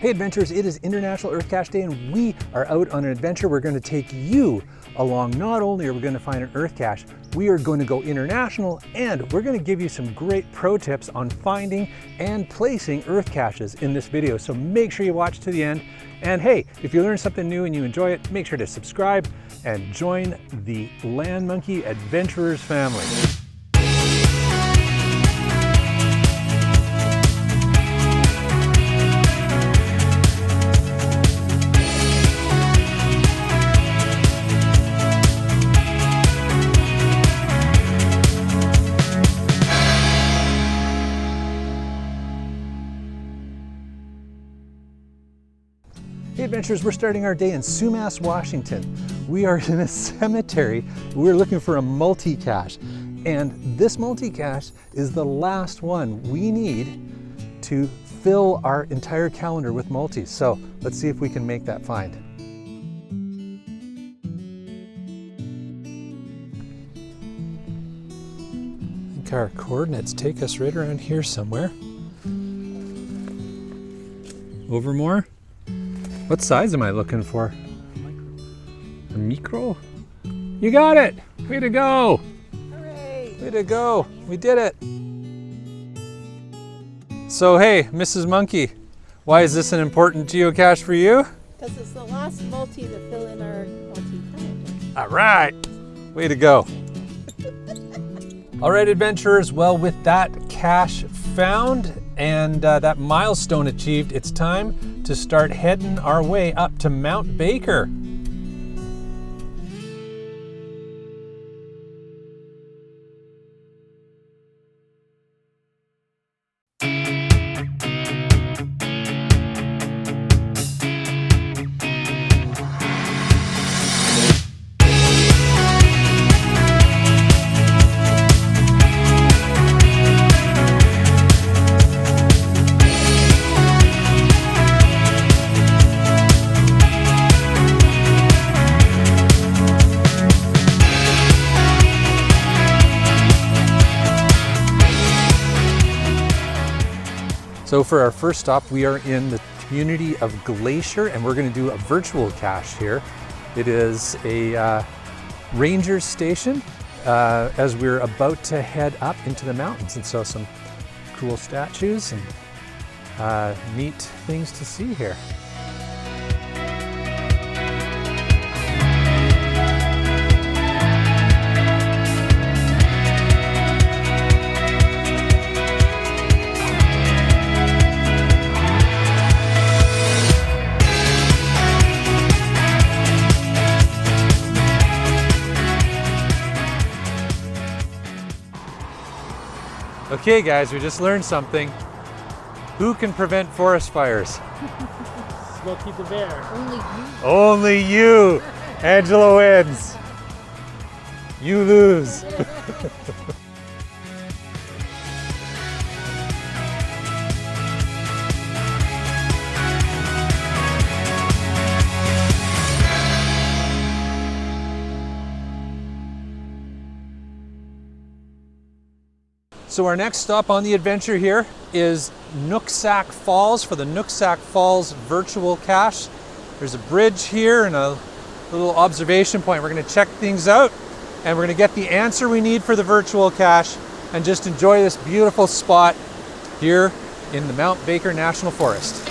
Hey adventurers, it is International EarthCache Day and we are out on an adventure. We're going to take you along. Not only are we going to find an EarthCache, we are going to go international and we're going to give you some great pro tips on finding and placing EarthCaches in this video. So make sure you watch to the end. And hey, if you learn something new and you enjoy it, make sure to subscribe and join the LANMonkey Adventurers family. Hey adventurers, we're starting our day in Sumas, Washington. We are in a cemetery. We're looking for a multi-cache. And this multi-cache is the last one we need to fill our entire calendar with multis. So let's see if we can make that find. I think our coordinates take us right around here somewhere. Over more? What size am I looking for? A micro? You got it! Way to go! Hooray! Way to go! We did it! So hey, Mrs. Monkey, why is this an important geocache for you? Because it's the last multi to fill in our multi-calendar. All right! Way to go! All right, adventurers, well, with that cache found and that milestone achieved, it's time to start heading our way up to Mount Baker. So for our first stop, we are in the community of Glacier and we're going to do a virtual cache here. It is a ranger station as we're about to head up into the mountains. And so some cool statues and neat things to see here. Okay guys, we just learned something. Who can prevent forest fires? Smokey the Bear. Only you. Only you! Angela wins. You lose. So our next stop on the adventure here is Nooksack Falls for the Nooksack Falls virtual cache. There's a bridge here and a little observation point. We're going to check things out and we're going to get the answer we need for the virtual cache and just enjoy this beautiful spot here in the Mount Baker National Forest.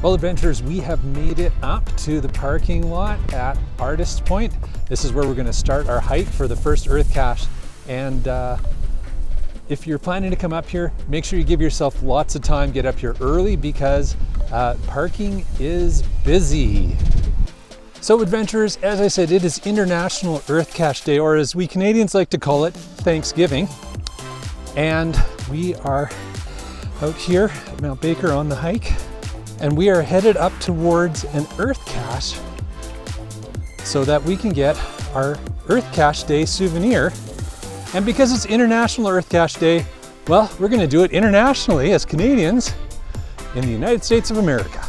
Well, adventurers, we have made it up to the parking lot at Artist Point. This is where we're going to start our hike for the first EarthCache. And if you're planning to come up here, make sure you give yourself lots of time. Get up here early because parking is busy. So adventurers, as I said, it is International EarthCache Day, or as we Canadians like to call it, Thanksgiving. And we are out here at Mount Baker on the hike. and we are headed up towards an EarthCache so that we can get our EarthCache Day souvenir. And because it's International EarthCache Day, well, we're going to do it internationally as Canadians in the United States of America.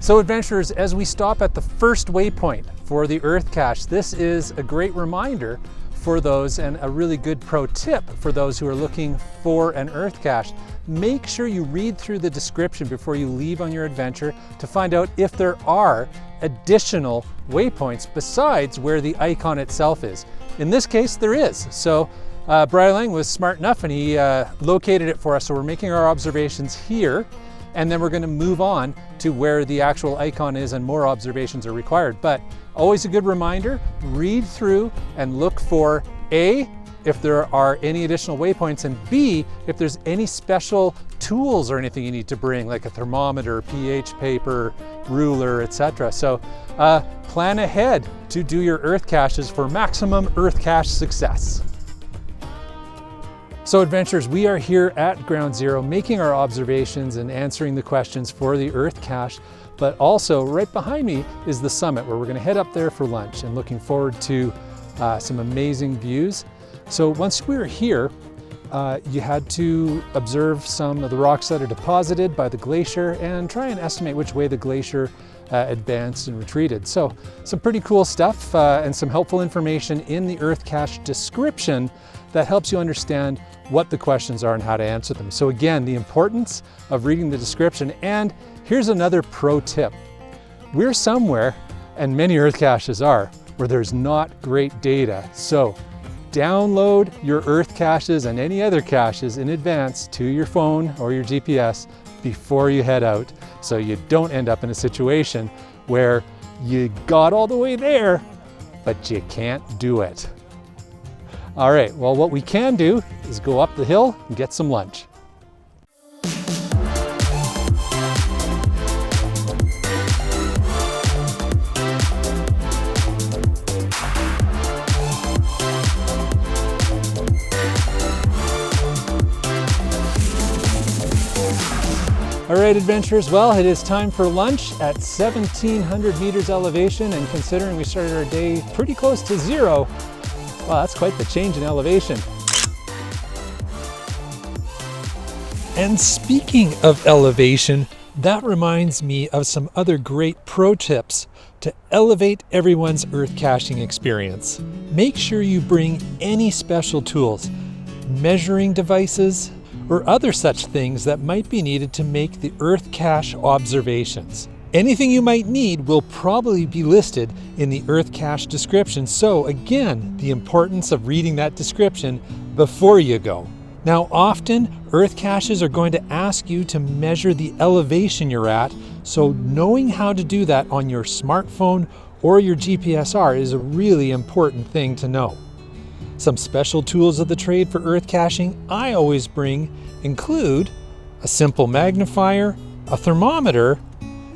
So adventurers, as we stop at the first waypoint for the EarthCache, this is a great reminder for those and a really good pro tip for those who are looking for an EarthCache. Make sure you read through the description before you leave on your adventure to find out if there are additional waypoints besides where the icon itself is. In this case, there is. So Brian Lang was smart enough and he located it for us. So we're making our observations here, and then we're going to move on to where the actual icon is and more observations are required. But always a good reminder, read through and look for A, if there are any additional waypoints, and B, if there's any special tools or anything you need to bring, like a thermometer, pH paper, ruler, etc. So plan ahead to do your EarthCaches for maximum EarthCache success. So adventurers, we are here at Ground Zero making our observations and answering the questions for the EarthCache, but also right behind me is the summit where we're going to head up there for lunch, and looking forward to some amazing views. So once we were here, you had to observe some of the rocks that are deposited by the glacier and try and estimate which way the glacier advanced and retreated. So some pretty cool stuff and some helpful information in the EarthCache description that helps you understand what the questions are and how to answer them. So again, the importance of reading the description. And here's another pro tip. We're somewhere, and many EarthCaches are, where there's not great data. So download your EarthCaches and any other caches in advance to your phone or your GPS before you head out, so you don't end up in a situation where you got all the way there, but you can't do it. All right, well, what we can do is go up the hill and get some lunch. All right, adventurers, well, it is time for lunch at 1,700 meters elevation, and considering we started our day pretty close to zero, wow, that's quite the change in elevation. And speaking of elevation, that reminds me of some other great pro tips to elevate everyone's EarthCaching experience. Make sure you bring any special tools, measuring devices, or other such things that might be needed to make the EarthCache observations. Anything you might need will probably be listed in the EarthCache description. So again, the importance of reading that description before you go. Now, often EarthCaches are going to ask you to measure the elevation you're at, so knowing how to do that on your smartphone or your GPSR is a really important thing to know. Some special tools of the trade for EarthCaching I always bring include a simple magnifier, a thermometer,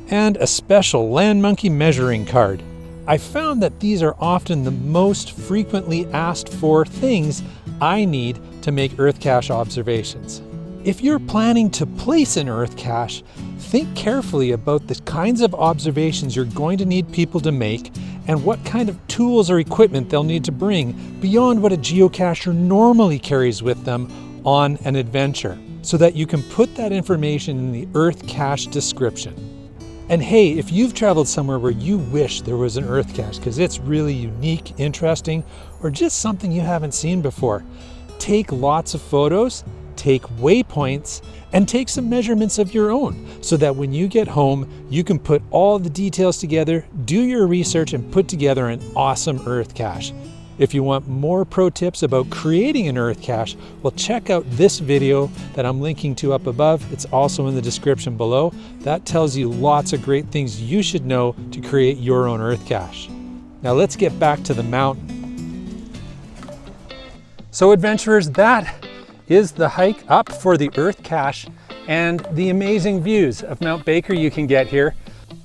and a special LANMonkey measuring card. I found that these are often the most frequently asked for things I need to make EarthCache observations. If you're planning to place an EarthCache, think carefully about the kinds of observations you're going to need people to make and what kind of tools or equipment they'll need to bring beyond what a geocacher normally carries with them on an adventure, so that you can put that information in the EarthCache description. And hey, if you've traveled somewhere where you wish there was an EarthCache because it's really unique, interesting, or just something you haven't seen before, take lots of photos, take waypoints and take some measurements of your own so that when you get home, you can put all the details together, do your research, and put together an awesome EarthCache. If you want more pro tips about creating an EarthCache, well, check out this video that I'm linking to up above. It's also in the description below. That tells you lots of great things you should know to create your own EarthCache. Now let's get back to the mountain. So adventurers, that is the hike up for the EarthCache and the amazing views of Mount Baker you can get here.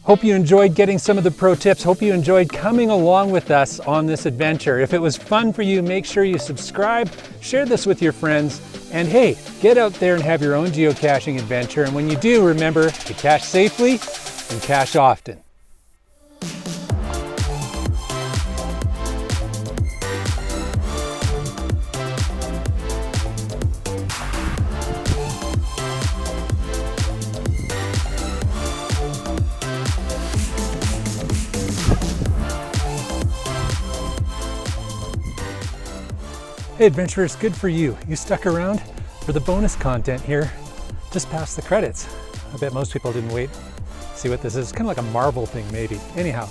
Hope you enjoyed getting some of the pro tips. Hope you enjoyed coming along with us on this adventure. If it was fun for you, make sure you subscribe, share this with your friends, and hey, get out there and have your own geocaching adventure. And when you do, remember to cache safely and cache often. Hey adventurers, good for you. You stuck around for the bonus content here just past the credits. I bet most people didn't wait to see what this is. It's kind of like a Marvel thing maybe. Anyhow,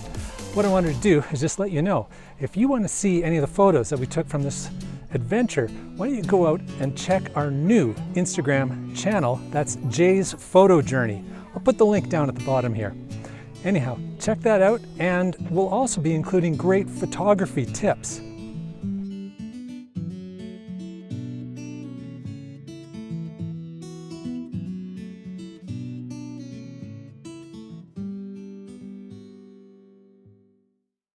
what I wanted to do is just let you know, if you want to see any of the photos that we took from this adventure, why don't you go out and check our new Instagram channel. That's Jay's Photo Journey. I'll put the link down at the bottom here. Anyhow, check that out, and we'll also be including great photography tips.